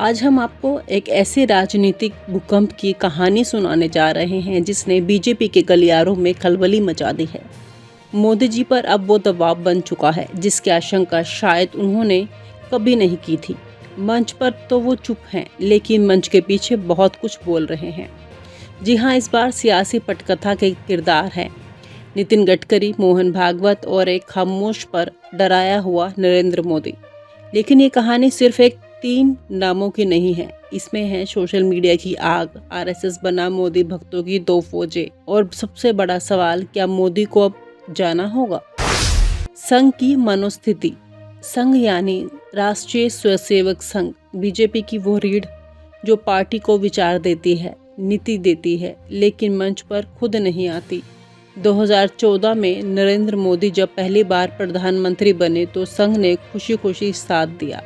आज हम आपको एक ऐसे राजनीतिक भूकंप की कहानी सुनाने जा रहे हैं जिसने बीजेपी के गलियारों में खलबली मचा दी है। मोदी जी पर अब वो दबाव बन चुका है जिसकी आशंका शायद उन्होंने कभी नहीं की थी। मंच पर तो वो चुप हैं, लेकिन मंच के पीछे बहुत कुछ बोल रहे हैं। जी हाँ, इस बार सियासी पटकथा के किरदार हैं नितिन गडकरी, मोहन भागवत और एक खामोश पर डराया हुआ नरेंद्र मोदी। लेकिन ये कहानी सिर्फ एक 3 नामों की नहीं है। इसमें है सोशल मीडिया की आग, आरएसएस बना मोदी भक्तों की 2 फौजें और सबसे बड़ा सवाल, क्या मोदी को अब जाना होगा? संघ की मनोस्थिति। संघ यानी राष्ट्रीय स्वयंसेवक संघ, बीजेपी की वो रीढ़ जो पार्टी को विचार देती है, नीति देती है, लेकिन मंच पर खुद नहीं आती। 2014 में नरेंद्र मोदी जब पहली बार प्रधानमंत्री बने तो संघ ने खुशी खुशी साथ दिया,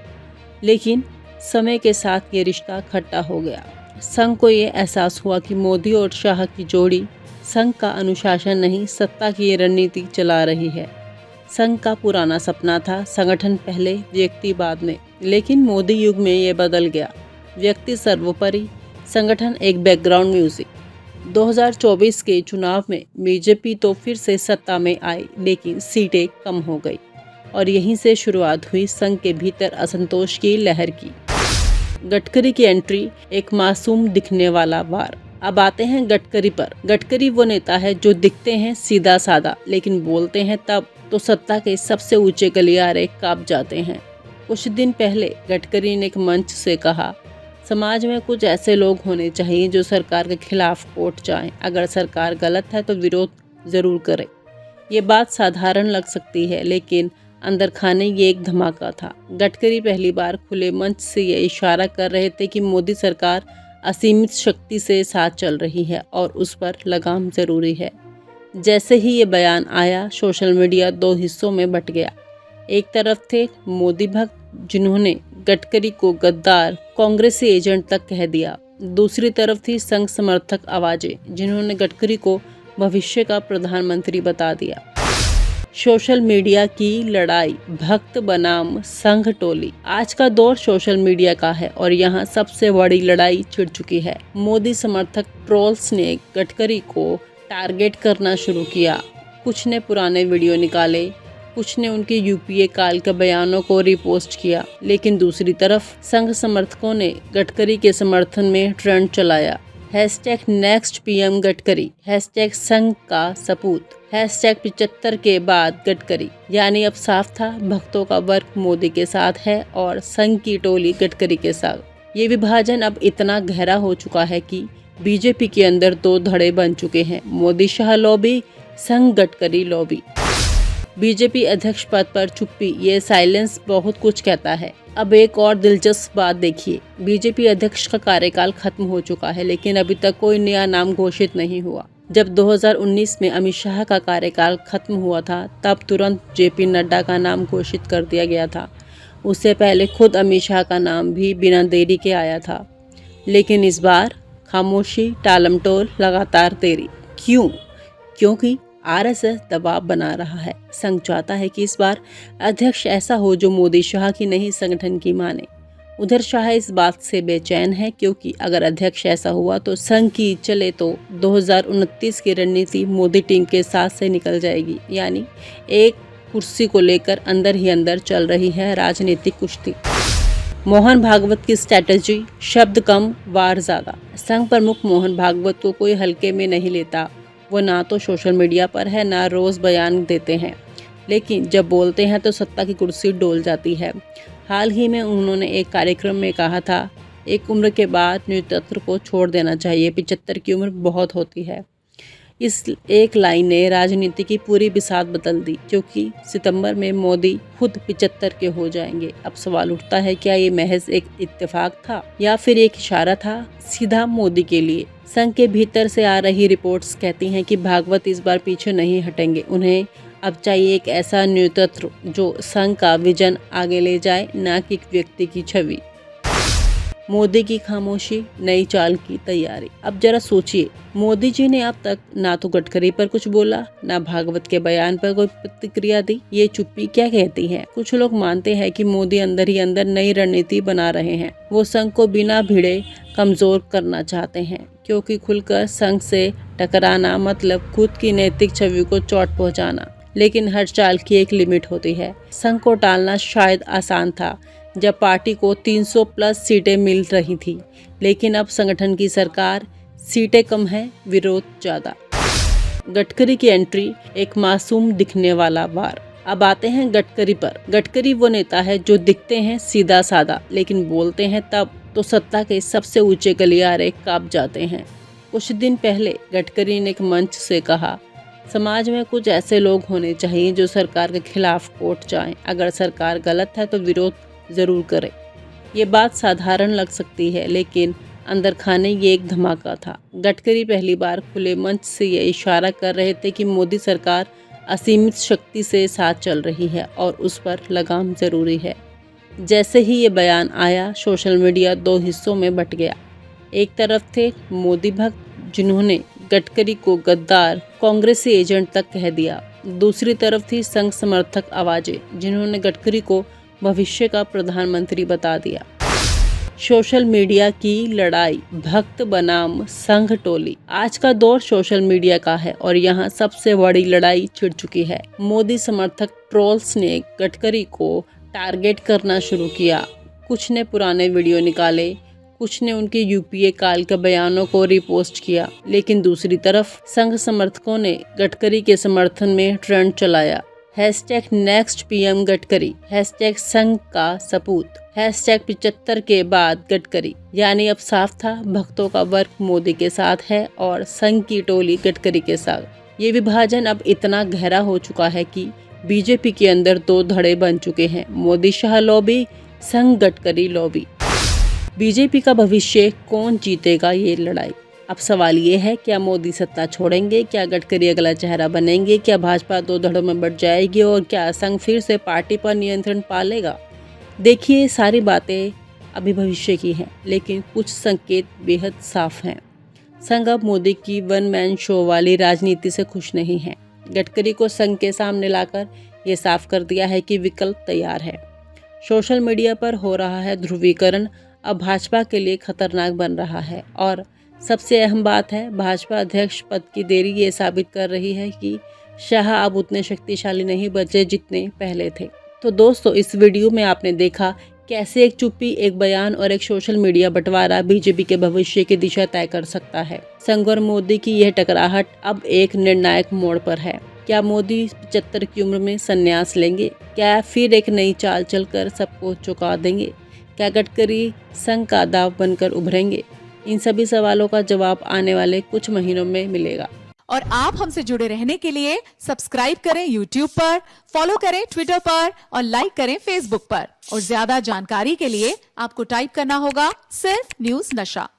लेकिन समय के साथ ये रिश्ता खट्टा हो गया। संघ को ये एहसास हुआ कि मोदी और शाह की जोड़ी संघ का अनुशासन नहीं, सत्ता की रणनीति चला रही है। संघ का पुराना सपना था संगठन पहले, व्यक्ति बाद में, लेकिन मोदी युग में ये बदल गया। व्यक्ति सर्वोपरि, संगठन एक बैकग्राउंड म्यूजिक। 2024 के चुनाव में बीजेपी तो फिर से सत्ता में आई, लेकिन सीटें कम हो गई और यहीं से शुरुआत हुई संघ के भीतर असंतोष की लहर की। गडकरी की एंट्री, एक मासूम दिखने वाला वार। अब आते हैं गडकरी पर। गडकरी वो नेता है जो दिखते हैं सीधा साधा, लेकिन बोलते हैं तब तो सत्ता के सबसे ऊंचे गलियारे कांप जाते हैं। कुछ दिन पहले गडकरी ने एक मंच से कहा, समाज में कुछ ऐसे लोग होने चाहिए जो सरकार के खिलाफ कोर्ट जाएं। अगर सरकार गलत है तो विरोध जरूर करें। ये बात साधारण लग सकती है, लेकिन अंदर खाने ये एक धमाका था। गडकरी पहली बार खुले मंच से ये इशारा कर रहे थे कि मोदी सरकार असीमित शक्ति से साथ चल रही है और उस पर लगाम जरूरी है। जैसे ही ये बयान आया, सोशल मीडिया 2 हिस्सों में बंट गया। एक तरफ थे मोदी भक्त जिन्होंने गडकरी को गद्दार, कांग्रेसी एजेंट तक कह दिया। दूसरी तरफ थी संघ समर्थक आवाजें जिन्होंने गडकरी को भविष्य का प्रधानमंत्री बता दिया। सोशल मीडिया की लड़ाई, भक्त बनाम संघ टोली। आज का दौर सोशल मीडिया का है और यहाँ सबसे बड़ी लड़ाई छिड़ चुकी है। मोदी समर्थक ट्रोल्स ने गडकरी को टारगेट करना शुरू किया। कुछ ने पुराने वीडियो निकाले, कुछ ने उनके यूपीए काल के बयानों को रिपोस्ट किया, लेकिन दूसरी तरफ संघ समर्थकों ने गडकरी के समर्थन में ट्रेंड चलाया। #नेक्स्ट पीएम गडकरी, #संघ का सपूत, #75 के बाद गडकरी। यानी अब साफ था, भक्तों का वर्ग मोदी के साथ है और संघ की टोली गडकरी के साथ। ये विभाजन अब इतना गहरा हो चुका है कि बीजेपी के अंदर 2 धड़े बन चुके हैं, मोदी शाह लॉबी, संघ गडकरी लॉबी। बीजेपी अध्यक्ष पद पर चुप्पी, ये साइलेंस बहुत कुछ कहता है। अब एक और दिलचस्प बात देखिए, बीजेपी अध्यक्ष का कार्यकाल खत्म हो चुका है, लेकिन अभी तक कोई नया नाम घोषित नहीं हुआ। जब 2019 में अमित शाह का कार्यकाल खत्म हुआ था, तब तुरंत जेपी नड्डा का नाम घोषित कर दिया गया था। उससे पहले खुद अमित शाह का नाम भी बिना देरी के आया था, लेकिन इस बार खामोशी, टालमटोल, लगातार देरी। क्यों? क्योंकि आरएसएस दबाव बना रहा है। संघ चाहता है कि इस बार अध्यक्ष ऐसा हो जो मोदी शाह की नहीं, संगठन की माने। उधर शाह इस बात से बेचैन है क्योंकि अगर अध्यक्ष ऐसा हुआ तो संघ की चले तो 2029 की रणनीति मोदी टीम के साथ से निकल जाएगी। यानी एक कुर्सी को लेकर अंदर ही अंदर चल रही है राजनीतिक कुश्ती। मोहन भागवत की स्ट्रैटेजी, शब्द कम, वार ज्यादा। संघ प्रमुख मोहन भागवत को कोई हल्के में नहीं लेता। वो ना तो सोशल मीडिया पर है, ना रोज बयान देते हैं, लेकिन जब बोलते हैं तो सत्ता की कुर्सी डोल जाती है। हाल ही में उन्होंने एक कार्यक्रम में कहा था, एक उम्र के बाद नेतृत्व को छोड़ देना चाहिए, 75 की उम्र बहुत होती है। इस एक लाइन ने राजनीति की पूरी बिसात बदल दी, क्योंकि सितंबर में मोदी खुद 75 के हो जाएंगे। अब सवाल उठता है, क्या ये महज एक इत्तेफाक था या फिर एक इशारा था सीधा मोदी के लिए? संघ के भीतर से आ रही रिपोर्ट्स कहती हैं कि भागवत इस बार पीछे नहीं हटेंगे। उन्हें अब चाहिए एक ऐसा नेतृत्व जो संघ का विजन आगे ले जाए, ना कि एक व्यक्ति की छवि। मोदी की खामोशी, नई चाल की तैयारी। अब जरा सोचिए, मोदी जी ने अब तक ना तो गडकरी पर कुछ बोला, ना भागवत के बयान पर कोई प्रतिक्रिया दी। ये चुप्पी क्या कहती है? कुछ लोग मानते हैं कि मोदी अंदर ही अंदर नई रणनीति बना रहे हैं। वो संघ को बिना भिड़े कमजोर करना चाहते हैं, क्योंकि खुलकर संघ से टकराना मतलब खुद की नैतिक छवि को चोट पहुंचाना। लेकिन हर चाल की एक लिमिट होती है। संघ को टालना शायद आसान था जब पार्टी को 300 प्लस सीटें मिल रही थी, लेकिन अब संगठन की सरकार, सीटें कम है, विरोध ज्यादा। गडकरी की एंट्री, एक मासूम दिखने वाला वार। अब आते हैं गडकरी पर। गडकरी वो नेता है जो दिखते हैं सीधा साधा, लेकिन बोलते हैं तब तो सत्ता के सबसे ऊंचे गलियारे कांप जाते हैं। कुछ दिन पहले गडकरी ने एक मंच से कहा, समाज में कुछ ऐसे लोग होने चाहिए जो सरकार के खिलाफ कोर्ट जाएं। अगर सरकार गलत है तो विरोध जरूर करें। ये बात साधारण लग सकती है, लेकिन अंदर खाने ये एक धमाका था। गडकरी पहली बार खुले मंच से ये इशारा कर रहे थे कि मोदी सरकार असीमित शक्ति से साथ चल रही है और उस पर लगाम जरूरी है। जैसे ही ये बयान आया, सोशल मीडिया दो हिस्सों में बट गया। एक तरफ थे मोदी भक्त जिन्होंने गडकरी को गद्दार, कांग्रेसी एजेंट तक कह दिया। दूसरी तरफ थी संघ समर्थक आवाजें जिन्होंने गडकरी को भविष्य का प्रधानमंत्री बता दिया। सोशल मीडिया की लड़ाई, भक्त बनाम संघ टोली। आज का दौर सोशल मीडिया का है और यहाँ सबसे बड़ी लड़ाई छिड़ चुकी है। मोदी समर्थक ट्रोल्स ने गडकरी को टारगेट करना शुरू किया। कुछ ने पुराने वीडियो निकाले, कुछ ने उनके यूपीए काल के बयानों को रिपोस्ट किया, लेकिन दूसरी तरफ संघ समर्थकों ने गडकरी के समर्थन में ट्रेंड चलाया। #NextPM गडकरी, #संघ का सपूत, #75 के बाद गडकरी। यानी अब साफ था, भक्तों का वर्ग मोदी के साथ है और संघ की टोली गडकरी के साथ। ये विभाजन अब इतना गहरा हो चुका है कि बीजेपी के अंदर दो धड़े बन चुके हैं, मोदी शाह लॉबी, संघ गडकरी लॉबी। बीजेपी का भविष्य, कौन जीतेगा ये लड़ाई? अब सवाल ये है, क्या मोदी सत्ता छोड़ेंगे? क्या गडकरी अगला चेहरा बनेंगे? क्या भाजपा दो धड़ों में बढ़ जाएगी और क्या संघ फिर से पार्टी पर नियंत्रण पा लेगा? देखिए, सारी बातें अभी भविष्य की हैं, लेकिन कुछ संकेत बेहद साफ हैं। संघ अब मोदी की वन मैन शो वाली राजनीति से खुश नहीं है। गडकरी को संघ के सामने लाकर ये साफ कर दिया है कि विकल्प तैयार है। सोशल मीडिया पर हो रहा है ध्रुवीकरण, अब भाजपा के लिए खतरनाक बन रहा है। और सबसे अहम बात है, भाजपा अध्यक्ष पद की देरी ये साबित कर रही है कि शाह अब उतने शक्तिशाली नहीं बचे जितने पहले थे। तो दोस्तों, इस वीडियो में आपने देखा कैसे एक चुप्पी, एक बयान और एक सोशल मीडिया बंटवारा बीजेपी के भविष्य की दिशा तय कर सकता है। संघ और मोदी की यह टकराहट अब एक निर्णायक मोड़ पर है। क्या मोदी 75 की उम्र में संन्यास लेंगे? क्या फिर एक नई चाल चलकर सबको चौंका देंगे? क्या गडकरी संघ का दाव बनकर उभरेंगे? इन सभी सवालों का जवाब आने वाले कुछ महीनों में मिलेगा। और आप हमसे जुड़े रहने के लिए सब्सक्राइब करें YouTube पर, फॉलो करें Twitter पर और लाइक करें Facebook पर। और ज्यादा जानकारी के लिए आपको टाइप करना होगा सिर्फ न्यूज़ नशा।